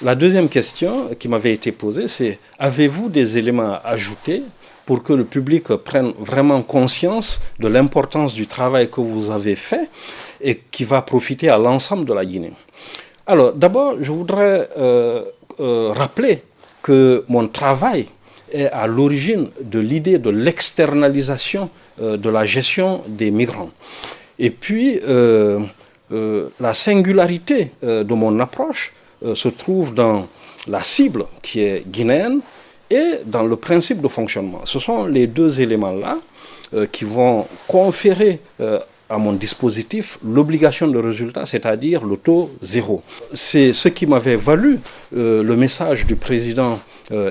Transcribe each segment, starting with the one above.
La deuxième question qui m'avait été posée, c'est avez-vous des éléments à ajouter pour que le public prenne vraiment conscience de l'importance du travail que vous avez fait et qui va profiter à l'ensemble de la Guinée? Alors, d'abord, je voudrais rappeler que mon travail est à l'origine de l'idée de l'externalisation de la gestion des migrants. Et puis, la singularité de mon approche se trouve dans la cible qui est guinéenne et dans le principe de fonctionnement. Ce sont les deux éléments-là qui vont conférer à mon dispositif l'obligation de résultat, c'est-à-dire le taux zéro. C'est ce qui m'avait valu le message du président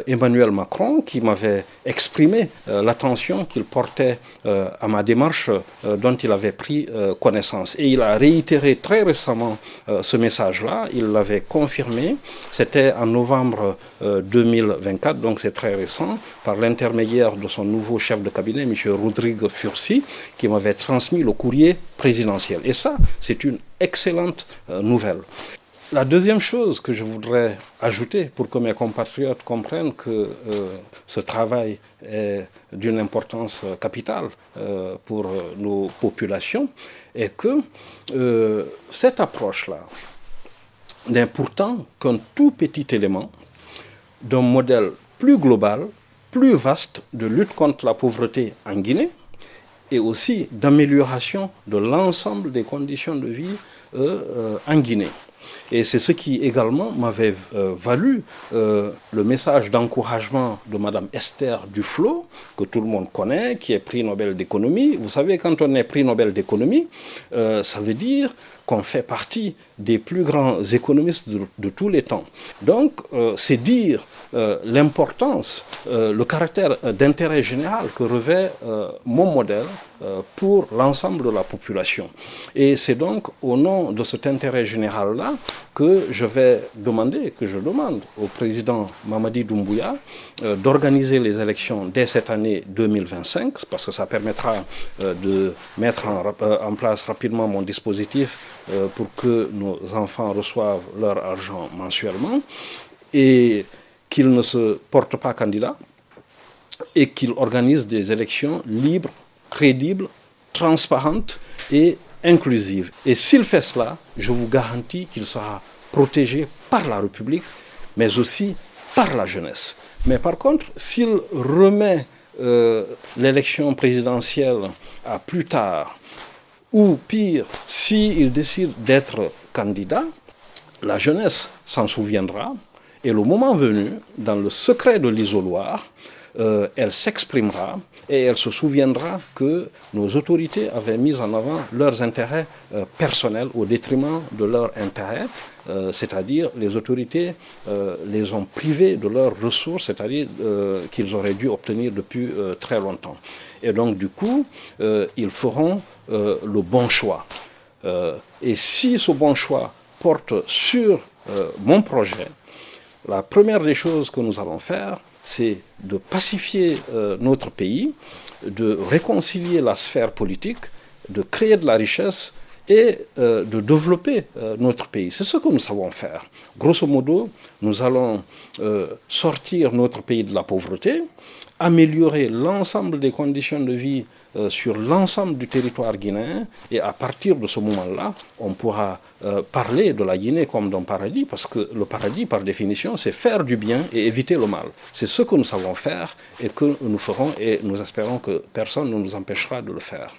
Emmanuel Macron, qui m'avait exprimé l'attention qu'il portait à ma démarche dont il avait pris connaissance. Et il a réitéré très récemment ce message-là, il l'avait confirmé, c'était en novembre 2024, donc c'est très récent, par l'intermédiaire de son nouveau chef de cabinet, M. Rodrigue Fursi, qui m'avait transmis le courrier présidentiel. Et ça, c'est une excellente nouvelle. La deuxième chose que je voudrais ajouter pour que mes compatriotes comprennent que ce travail est d'une importance capitale pour nos populations est que cette approche-là n'est pourtant qu'un tout petit élément d'un modèle plus global, plus vaste de lutte contre la pauvreté en Guinée et aussi d'amélioration de l'ensemble des conditions de vie en Guinée. Et c'est ce qui également m'avait valu le message d'encouragement de Mme Esther Duflo, que tout le monde connaît, qui est prix Nobel d'économie. Vous savez, quand on est prix Nobel d'économie, ça veut dire qu'on fait partie des plus grands économistes de tous les temps. Donc, c'est dire l'importance, le caractère d'intérêt général que revêt mon modèle pour l'ensemble de la population. Et c'est donc au nom de cet intérêt général-là que je demande au président Mamadi Doumbouya d'organiser les élections dès cette année 2025, parce que ça permettra de mettre en place rapidement mon dispositif pour que nos enfants reçoivent leur argent mensuellement et qu'ils ne se portent pas candidats et qu'ils organisent des élections libres, crédibles, transparentes et inclusive. Et s'il fait cela, je vous garantis qu'il sera protégé par la République, mais aussi par la jeunesse. Mais par contre, s'il remet l'élection présidentielle à plus tard, ou pire, s'il décide d'être candidat, la jeunesse s'en souviendra, et le moment venu, dans le secret de l'isoloir, elle s'exprimera et elle se souviendra que nos autorités avaient mis en avant leurs intérêts personnels au détriment de leurs intérêts, c'est-à-dire les autorités les ont privés de leurs ressources, c'est-à-dire qu'ils auraient dû obtenir depuis très longtemps. Et donc du coup, ils feront le bon choix. Et si ce bon choix porte sur mon projet, la première des choses que nous allons faire, c'est de pacifier notre pays, de réconcilier la sphère politique, de créer de la richesse et de développer notre pays. C'est ce que nous savons faire. Grosso modo, nous allons sortir notre pays de la pauvreté, améliorer l'ensemble des conditions de vie sur l'ensemble du territoire guinéen, et à partir de ce moment-là, on pourra parler de la Guinée comme d'un paradis, parce que le paradis, par définition, c'est faire du bien et éviter le mal. C'est ce que nous savons faire et que nous ferons, et nous espérons que personne ne nous empêchera de le faire.